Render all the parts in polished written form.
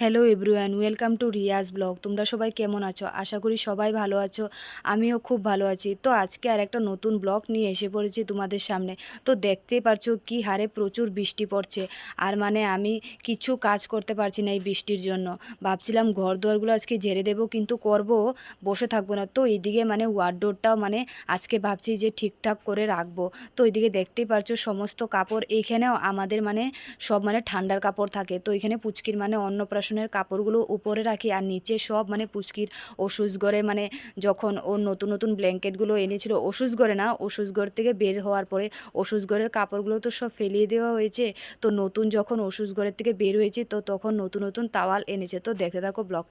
Hello everyone, welcome to Riaz blog. তোমরা সবাই কেমন আছো? আশা করি সবাই ভালো আছো। আমিও খুব ভালো আছি। তো আজকে আর একটা নতুন ব্লগ নিয়ে এসে পড়েছি তোমাদের সামনে। তো দেখতেই পারছো কি হারে প্রচুর বৃষ্টি পড়ছে। আর আমি কিছু কাজ করতে পারছি না এই বৃষ্টির জন্য। ভাবছিলাম ঘর দুয়ারগুলো আজকে ঝেড়ে দেবো, কিন্তু করব, বসে থাকবো না। তো এইদিকে ওয়ারডোরটাও আজকে ভাবছি যে ঠিকঠাক করে রাখবো। তো এইদিকে দেখতেই পারছো সমস্ত কাপড় এইখানেও আমাদের সব ঠান্ডার কাপড় থাকে। তো এখানে পুচকির অন্নপ্রাশনের কাপড়গুলো উপরে রাখি, আর নিচে সব পুচকির ওষুধ ঘরে যখন ও নতুন নতুন ব্ল্যাঙ্কেটগুলো এনেছিল, ওষুধ ঘরে না, ওষুধ ঘর থেকে বের হওয়ার পরে ওষুধ ঘরের কাপড়গুলো তো সব ফেলিয়ে দেওয়া হয়েছে। তো নতুন যখন ওষুধ ঘরের থেকে বের হয়েছে, তো তখন নতুন নতুন তাওয়াল এনেছে। তো দেখতে থাকো ব্লগ।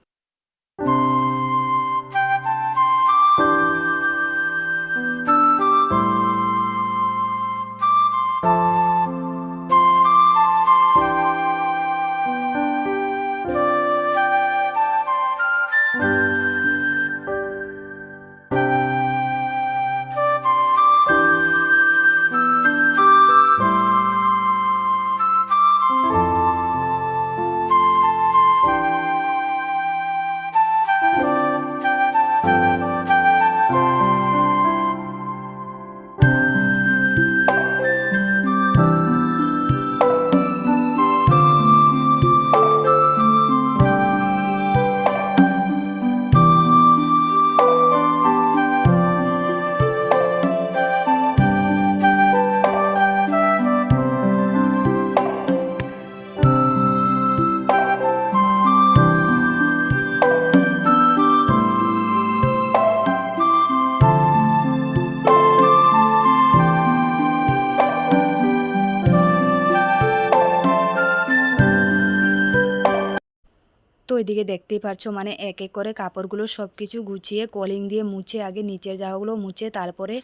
তো এদিকে দেখতেই পারছো এক এক করে কাপড়গুলো সব কিছু গুছিয়ে কলিং দিয়ে মুছে, আগে নিচের জায়গাগুলো মুছে তারপরে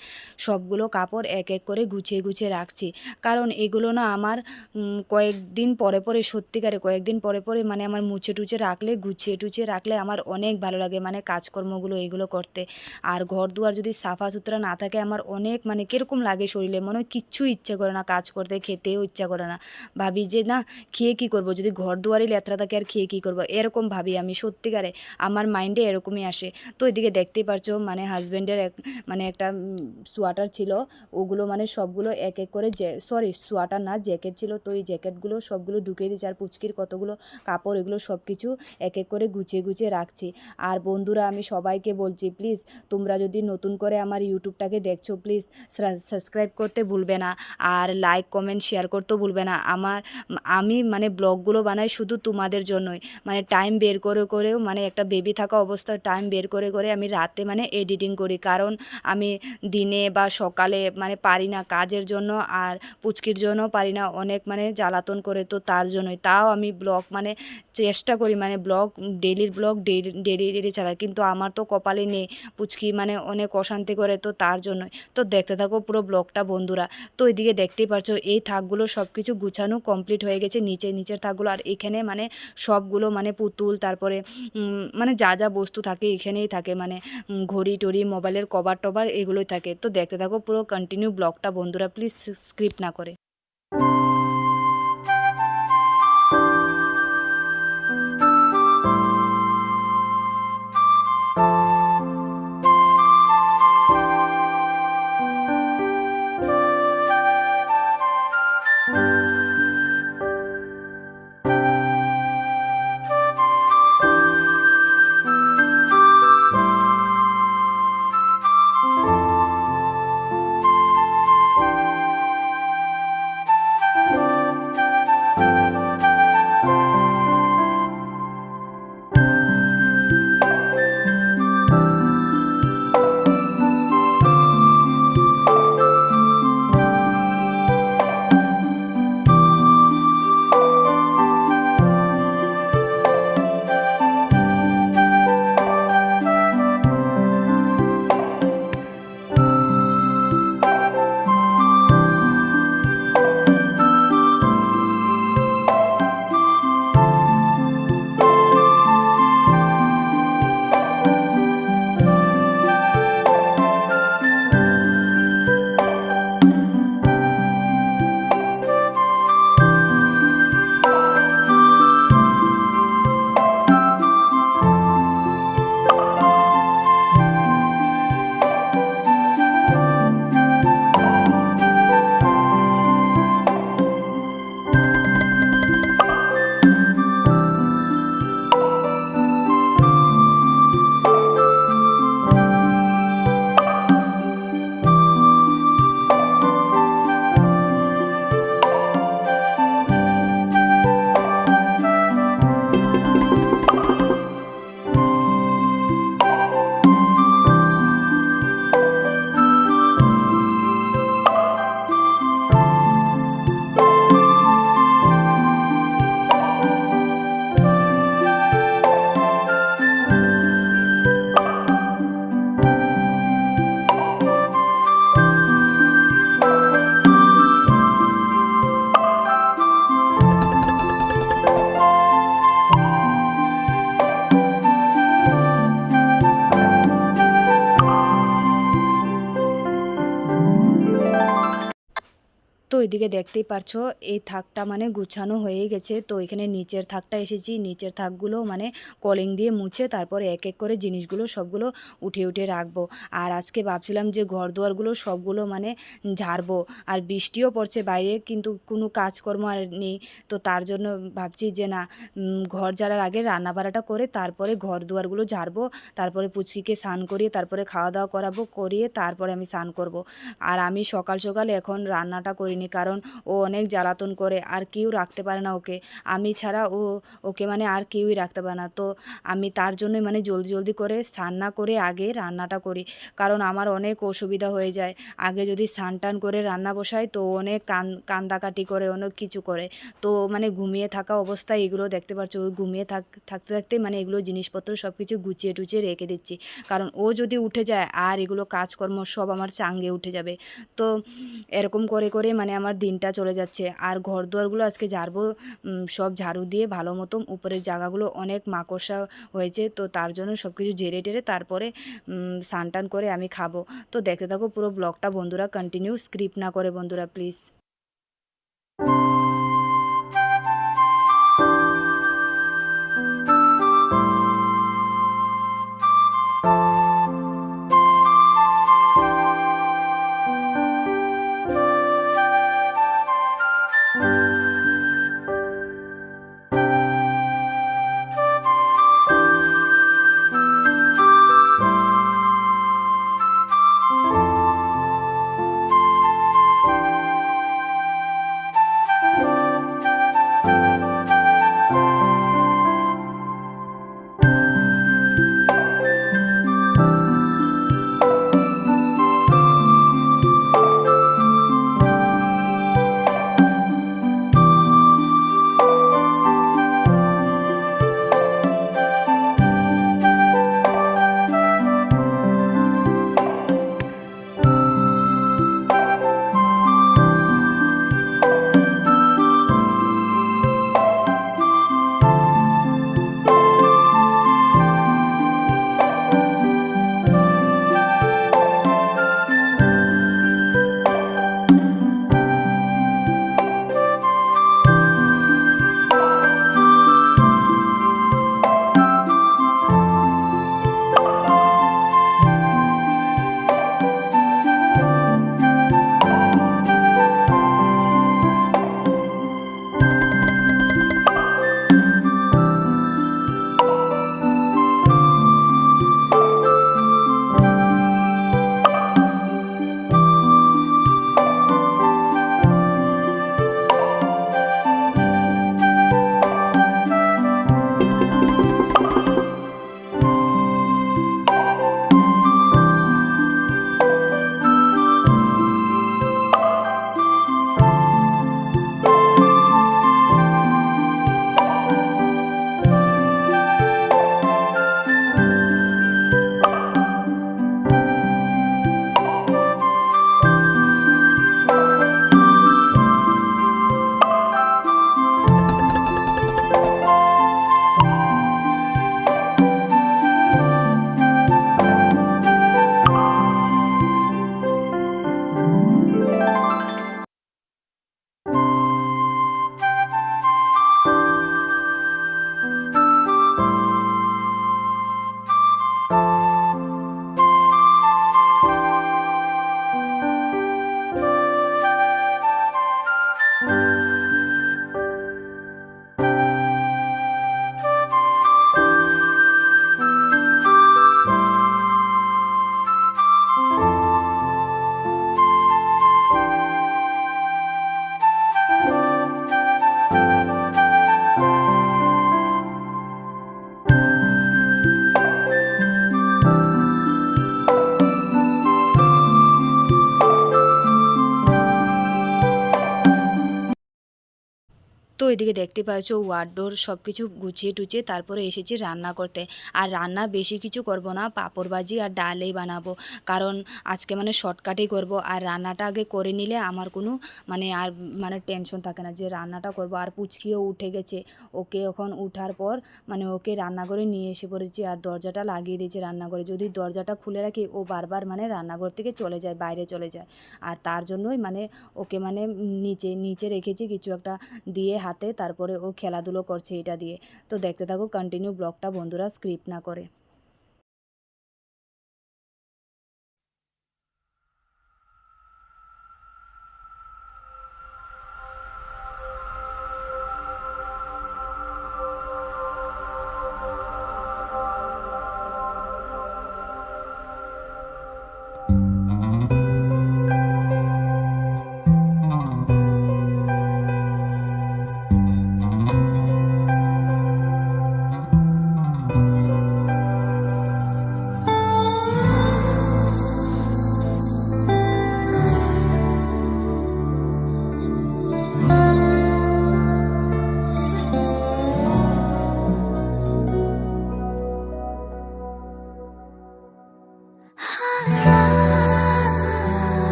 সবগুলো কাপড় এক এক করে গুছিয়ে গুছিয়ে রাখছি। কারণ এগুলো না আমার কয়েকদিন পরে পরে, সত্যিকারে কয়েকদিন পরে পরে আমার মুছে টুছে রাখলে, গুছিয়ে টুছিয়ে রাখলে আমার অনেক ভালো লাগে কাজকর্মগুলো এগুলো করতে। আর ঘর দুয়ার যদি সাফা সুতরা না থাকে আমার অনেক কীরকম লাগে শরীরে, মনে হয় কিচ্ছু ইচ্ছে করে না কাজ করতে, খেতেও ইচ্ছা করে না। ভাবি যে না, খেয়ে কী করবো, যদি ঘর দুয়ারই লেত্রা থাকে আর খেয়ে কী করবো, এরকম ভাবি আমি। সত্যিকারে আমার মাইন্ডে এরকমই আসে। তো এদিকে দেখতেই পারছো হাজব্যান্ডের একটা সোয়াটার ছিল, ওগুলো সবগুলো এক এক করে, সরি সোয়াটার না, জ্যাকেট ছিল। তো এই জ্যাকেটগুলো সবগুলো ঢুকিয়ে দিয়েছি, আর পুচকির কতগুলো কাপড়, এগুলো সব কিছু এক এক করে গুছিয়ে গুছিয়ে রাখছি। আর বন্ধুরা, আমি সবাইকে বলছি, প্লিজ তোমরা যদি নতুন করে আমার ইউটিউবটাকে দেখছো, প্লিজ সাবস্ক্রাইব করতে ভুলবে না, আর লাইক কমেন্ট শেয়ার করতেও ভুলবে না। আমি ব্লগগুলো বানাই শুধু তোমাদের জন্যই। টাইম বের করে করেও, একটা বেবি থাকা অবস্থায় টাইম বের করে করে আমি রাতে এডিটিং করি, কারণ আমি দিনে বা সকালে পারি না কাজের জন্য, আর পুচকির জন্য পারি না, অনেক জ্বালাতন করে। তো তার জন্যই, তাও আমি ব্লগ চেষ্টা করি, ব্লগ ডেলির ব্লগ ডেলি ডেলি চালাই, কিন্তু আমার তো কপালে নেই, পুচকি অনেক অশান্তি করে। তো তার জন্যই। তো দেখতে থাকো পুরো ব্লগটা বন্ধুরা। তো এদিকে দেখতেই পারছো এই থাকগুলো সব কিছু গুছানো কমপ্লিট হয়ে গেছে, নিচের থাকগুলো। আর এখানে সবগুলো পুতুল, তারপরে যা যা বস্তু থাকে এখানেই থাকে, ঘড়ি টড়ি, মোবাইলের কভার টভার, এগুলোই থাকে। তো দেখতে থাকো পুরো কন্টিনিউ ব্লগটা বন্ধুরা, প্লিজ স্ক্রিপ্ট না করে। ওইদিকে দেখতেই পারছো এই থাকটা মানে গুছানো হয়ে গেছে। তো এখানে নিচের থাকটা এসেছি, নিচের থাকগুলো মানে কলিং দিয়ে মুছে তারপরে এক এক করে জিনিসগুলো সবগুলো উঠে উঠে রাখবো। আর আজকে ভাবছিলাম যে ঘর দুয়ারগুলো সবগুলো মানে ঝাড়বো, আর বৃষ্টিও পড়ছে বাইরে, কিন্তু কোনো কাজকর্ম আর নেই। তো তার জন্য ভাবছি যে না, ঘর ঝাড়ার আগে রান্না বাড়াটা করে তারপরে ঘর দুয়ারগুলো ঝাড়বো, তারপরে পুচকিকে স্নান করিয়ে তারপরে খাওয়া দাওয়া করাবো, করিয়ে তারপরে আমি স্নান করব। আর আমি সকাল সকাল এখন রান্নাটা করিনি, কারণ ও অনেক জ্বালাতন করে, আর কেউ রাখতে পারে না ওকে, আমি ছাড়া ওকে মানে আর কেউই রাখতে পারে না। তো আমি তার জন্যই মানে জলদি জলদি করে স্নান না করে আগে রান্নাটা করি, কারণ আমার অনেক অসুবিধা হয়ে যায়। আগে যদি স্নান টান করে রান্না বসাই তো অনেক কান্দাকাটি করে, অনেক কিছু করে। তো মানে ঘুমিয়ে থাকা অবস্থায় এগুলো দেখতে পাচ্ছ, ওই ঘুমিয়ে থাকতে থাকতে মানে এগুলো জিনিসপত্র সব কিছু গুছিয়ে টুচিয়ে রেখে দিচ্ছি, কারণ ও যদি উঠে যায় আর এগুলো কাজকর্ম সব আমার চাঙ্গে উঠে যাবে। তো এরকম করে করে মানে আমার দিনটা চলে যাচ্ছে। আর ঘর দুয়ারগুলো আজকে ঝাড়বো, সব ঝাড়ু দিয়ে ভালো মতো, উপরের জায়গাগুলো অনেক মাকড়সা হয়েছে, তো তার জন্য সব কিছু ঝেড়ে টেরে তারপরে স্নান টান করে আমি খাবো। তো দেখতে থাকো পুরো ব্লগটা বন্ধুরা, কন্টিনিউ, স্ক্রিপ্ট না করে বন্ধুরা প্লিজ। তো এদিকে দেখতে পাচ্ছ ওয়ার্ডোর সব কিছু গুছিয়ে টুচিয়ে তারপরে এসেছি রান্না করতে। আর রান্না বেশি কিছু করব না, পাঁপড় ভাজি আর ডালেই বানাবো, কারণ আজকে মানে শর্টকাটেই করব। আর রান্নাটা আগে করে নিলে আমার কোনো আর টেনশন থাকে না যে রান্নাটা করব। আর পুচকিও উঠে গেছে, ওকে এখন উঠার পর ওকে রান্নাঘরে নিয়ে এসে পড়েছি আর দরজাটা লাগিয়ে দিয়েছি রান্নাঘরে। যদি দরজাটা খুলে রাখি ও বারবার রান্নাঘর থেকে চলে যায়, বাইরে চলে যায়। আর তার জন্যই ওকে নিচে নিচে রেখেছি কিছু একটা দিয়ে হাতে, তারপরে ও খেলাধুলো করছে এটা দিয়ে। তো দেখতে থাকো কন্টিনিউ ব্লগটা বন্ধুরা, স্ক্রিপ্ট না করে।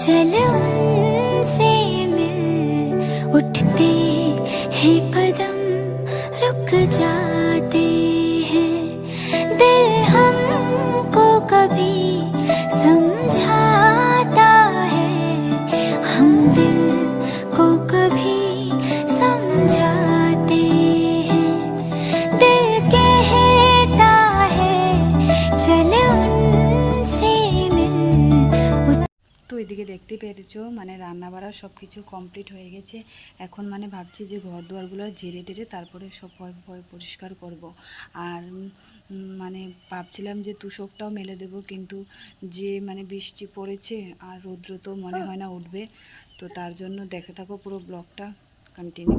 चल उनसे मिल, उठते हैं कदम रुक जाते हैं, दिल हमको कभी समझाता है, हम दिल को कभी समझाते हैं, दिल कहता है चल उनसे मिल। তো এদিকে দেখতে পেরেছো রান্না বাড়া সব কিছু কমপ্লিট হয়ে গেছে। এখন ভাবছি যে ঘর দুয়ারগুলো ঝেড়ে টেরে তারপরে সব পরিষ্কার করব। আর ভাবছিলাম যে তুষকটাও মেলে দেব, কিন্তু যে বৃষ্টি পড়েছে আর রৌদ্র তো মনে হয় না উঠবে। তো তার জন্য দেখতে থাকো পুরো ব্লগটা কন্টিনিউ।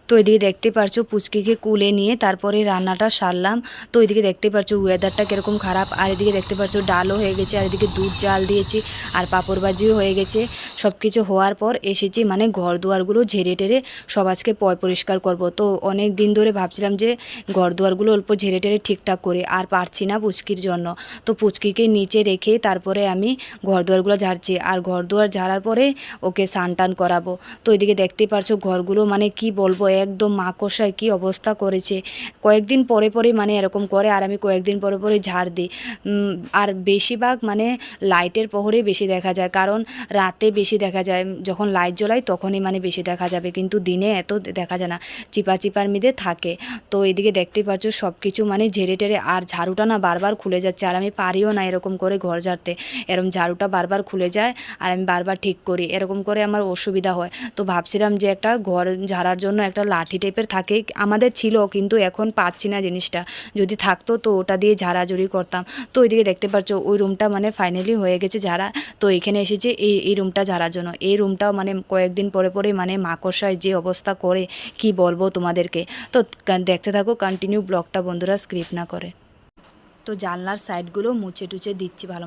তো এদিকে দেখতে পারছো পুচকিকে কুলে নিয়ে তারপরে রান্নাটা সারলাম। তো এদিকে দেখতে পারছো ওয়েদারটা কীরকম খারাপ, আর এদিকে দেখতে পারছো ডালও হয়ে গেছে, আর এদিকে দুধ জাল দিয়েছি, আর পাঁপড় ভাজিও হয়ে গেছে। সব কিছু হওয়ার পর এসেছি ঘর দুয়ারগুলো ঝেড়ে টেরে সব আজকে পরিষ্কার করব। তো অনেক দিন ধরে ভাবছিলাম যে ঘর দুয়ারগুলো অল্প ঝেড়ে টেরে ঠিকঠাক করে, আর পারছি না পুচকির জন্য। তো পুচকিকে নিচে রেখে তারপরে আমি ঘর দুয়ারগুলো ঝাড়ছি, আর ঘর দুয়ার ঝাড়ার পরে ওকে স্নান টান করাবো। তো এদিকে দেখতে পারছো ঘরগুলো কি বলবো, একদম মাকড়সায় কি অবস্থা করেছে। কয়েকদিন পরে পরে এরকম করে, আর আমি কয়েকদিন পরে পরে ঝাড় দিই। আর বেশিরভাগ লাইটের প্রহরে বেশি দেখা যায়, কারণ রাতে বেশি দেখা যায়, যখন লাইট জ্বলাই তখনই বেশি দেখা যাবে, কিন্তু দিনে এত দেখা যায় না, চিপা চিপার মধ্যে থাকে। তো এদিকে দেখতে পাচ্ছ সব কিছু ঝেড়ে টেরে, আর ঝাড়ুটা না বারবার খুলে যাচ্ছে, আর আমি পারিও না এরকম করে ঘর ঝাড়তে। এরকম ঝাড়ুটা বারবার খুলে যায় আর আমি বারবার ঠিক করি, এরকম করে আমার অসুবিধা হয়। তো ভাবছিলাম যে একটা ঘর ঝাড়ার জন্য একটা লাঠি টাইপের থাকে, আমাদের ছিল, কিন্তু এখন পাচ্ছি না জিনিসটা, যদি থাকতো তো ওটা দিয়ে ঝাড়াঝুড়ি করতাম। তো ওইদিকে দেখতে পাচ্ছ ওই রুমটা ফাইনালি হয়ে গেছে ঝাড়া। তো এখানে এসেছে এই রুমটা ঝাড়ার জন্য। এই রুমটাও কয়েকদিন পরে পরে মাকড়সায় যে অবস্থা করে কি বলবো তোমাদেরকে। তো দেখতে থাকো কন্টিনিউ ব্লগটা বন্ধুরা, স্ক্রিপ্ট না করে। তো জানলার সাইডগুলো মুছে টুছে দিচ্ছি ভালো।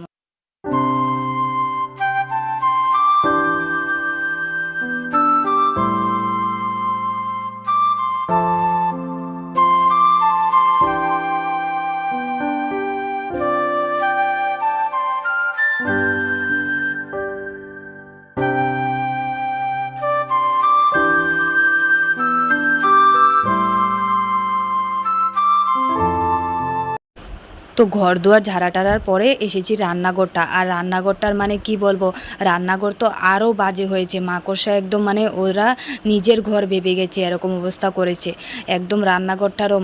তো ঘর দুয়ার ঝাড়া টাড়ার পরে এসেছি রান্নাঘরটা, আর রান্নাঘরটার কি বলবো, রান্নাঘর তো আরও বাজে হয়েছে, মাকড়সা একদম ওরা নিজের ঘর ভেবে গেছে, এরকম অবস্থা করেছে একদম। রান্নাঘরটারও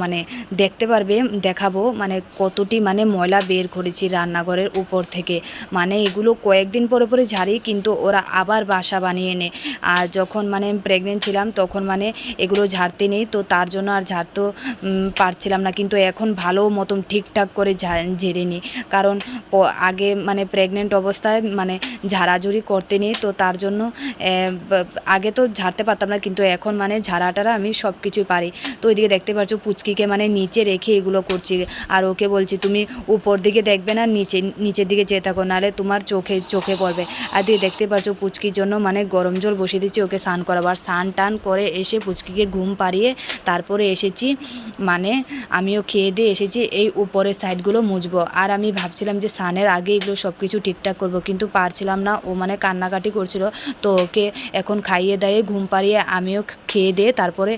দেখতে পারবে, দেখাবো কতটি ময়লা বের করেছি রান্নাঘরের উপর থেকে। এগুলো কয়েকদিন পরে পরে ঝাড়ি, কিন্তু ওরা আবার বাসা বানিয়ে নেয়। আর যখন প্রেগনেন্ট ছিলাম তখন এগুলো ঝাড়তে নেই, তো তার জন্য আর ঝাড়তেও পারছিলাম না, কিন্তু এখন ভালো মতন ঠিকঠাক করে ঝেড়ে নিই, কারণ আগে মানে প্রেগনেন্ট অবস্থায় মানে ঝাড়াঝুড়ি করতে নিই, তো তার জন্য আগে তো ঝাড়তে পারতাম না, কিন্তু এখন মানে ঝাড়াটারা আমি সব কিছুই পারি। তো ওইদিকে দেখতে পাচ্ছ পুচকিকে মানে নিচে রেখে এগুলো করছি, আর ওকে বলছি তুমি উপর দিকে দেখবে না, নিচের দিকে চেয়ে থাকো, নাহলে তোমার চোখে পড়বে। আর দিয়ে দেখতে পাচ্ছ পুচকির জন্য মানে গরম জল বসিয়ে দিচ্ছি ওকে স্নান করাবার। স্নান টান করে এসে পুচকিকে ঘুম পাড়িয়ে তারপরে এসেছি, মানে আমিও খেয়ে দিয়ে এসেছি এই উপরের সাইডগুলো মুছবো। আর আমি ভাবছিলাম যে স্নানের আগে এগুলো সব কিছু ঠিকঠাক করবো, কিন্তু পারছিলাম না, ও মানে কান্নাকাটি করছিল। তো ওকে এখন খাইয়ে দাইয়ে ঘুম পাড়িয়ে আমিও খেয়ে দিয়ে তারপরে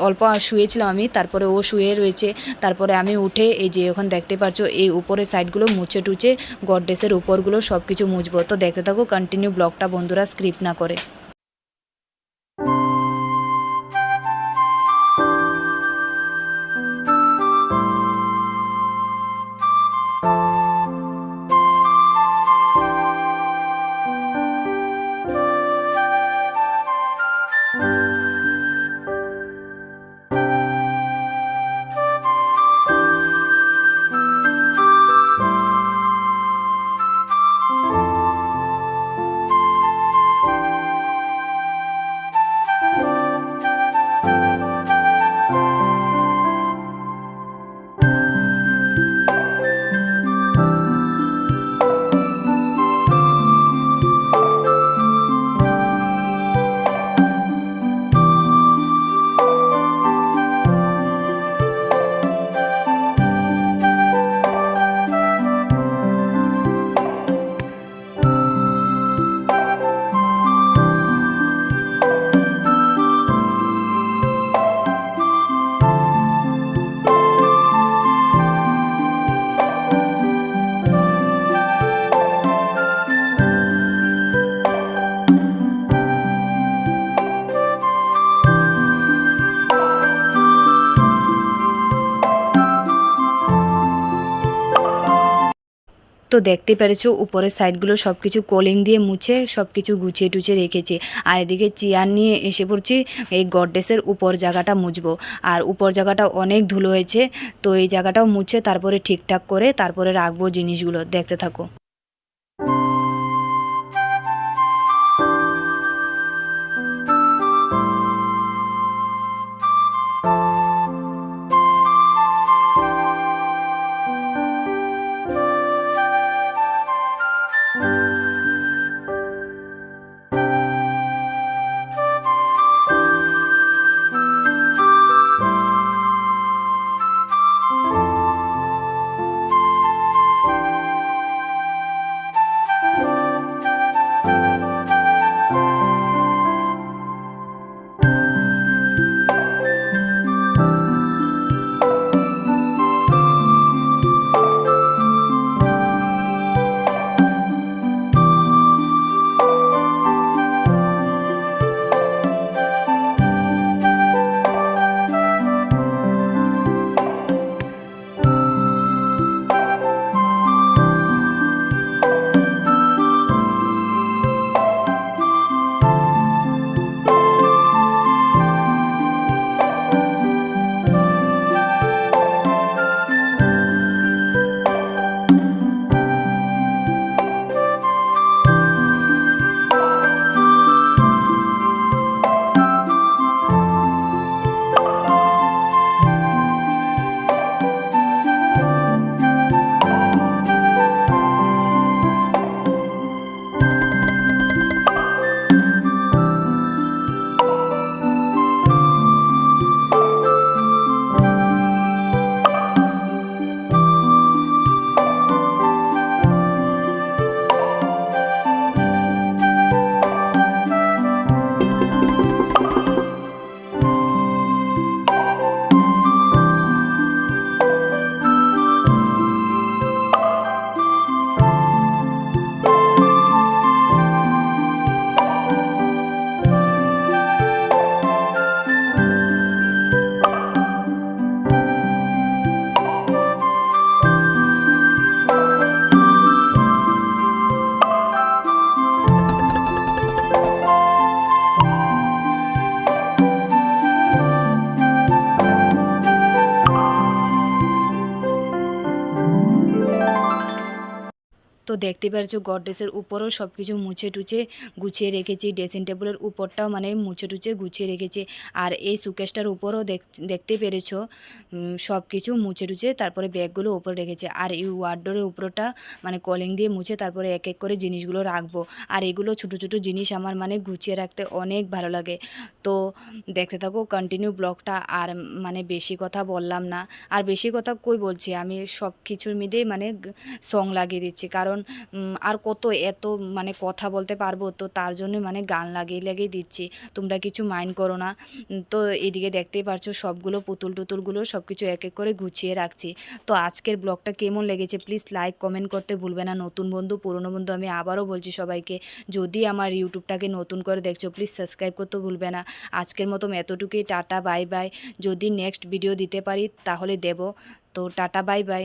অল্প শুয়েছিলাম আমি, তারপরে ও শুয়ে রয়েছে। তারপরে আমি উঠে এই যে এখন দেখতে পাচ্ছ এই উপরের সাইডগুলো মুছে টুছে গডরেজের উপরগুলো সব কিছু মুছবো। তো দেখতে থাকো কন্টিনিউ ব্লগটা বন্ধুরা, স্ক্রিপ্ট না করে। তো দেখতে পেরেছো উপরের সাইডগুলো সব কিছু কলিং দিয়ে মুছে সব কিছু গুছিয়ে টুছিয়ে রেখেছি। আর এদিকে চেয়ার নিয়ে এসে পড়ছি এই গডরেজের উপর জায়গাটা মুছবো। আর উপর জায়গাটা অনেক ধুলো হয়েছে, তো এই জায়গাটাও মুছে তারপরে ঠিকঠাক করে তারপরে রাখবো জিনিসগুলো। দেখতে থাকো। দেখতে পাচ্ছো গডরেজের উপরও সব কিছু মুছে টুছে গুছিয়ে রেখেছি, ড্রেসিং টেবিলের উপরটাও মানে মুছে টুছে গুছিয়ে রেখেছি। আর এই সুকেশটার উপরও দেখতে পেরেছো সব কিছু মুছে টুছে তারপরে ব্যাগগুলো উপরে রেখেছে। আর এই ওয়ার্ডরোবের উপরটা মানে কলিং দিয়ে মুছে তারপরে এক এক করে জিনিসগুলো রাখবো। আর এগুলো ছোটো ছোটো জিনিস আমার মানে গুছিয়ে রাখতে অনেক ভালো লাগে। তো দেখতে থাকো কন্টিনিউ ব্লগটা। আর মানে বেশি কথা বললাম না, আর বেশি কথা কই বলছি, আমি সব কিছুর মধ্যেই মানে সং লাগিয়ে দিচ্ছি, কারণ আর কত এত মানে কথা বলতে পারবো, তো তার জন্য মানে গান লাগিয়ে দিচ্ছি, তোমরা কিছু মাইন্ড করো না। তো এদিকে দেখতেই পারছো সবগুলো পুতুল টুতুলগুলো সব কিছু এক এক করে গুছিয়ে রাখছি। তো আজকের ব্লগটা কেমন লেগেছে প্লিজ লাইক কমেন্ট করতে ভুলবে না। নতুন বন্ধু পুরনো বন্ধু আমি আবারও বলছি সবাইকে, যদি আমার ইউটিউবটাকে নতুন করে দেখছো প্লিজ সাবস্ক্রাইব করতে ভুলবে না। আজকের মতো এতটুকুই, টাটা বাই বাই। যদি নেক্সট ভিডিও দিতে পারি তাহলে দেব। তো টাটা বাই বাই।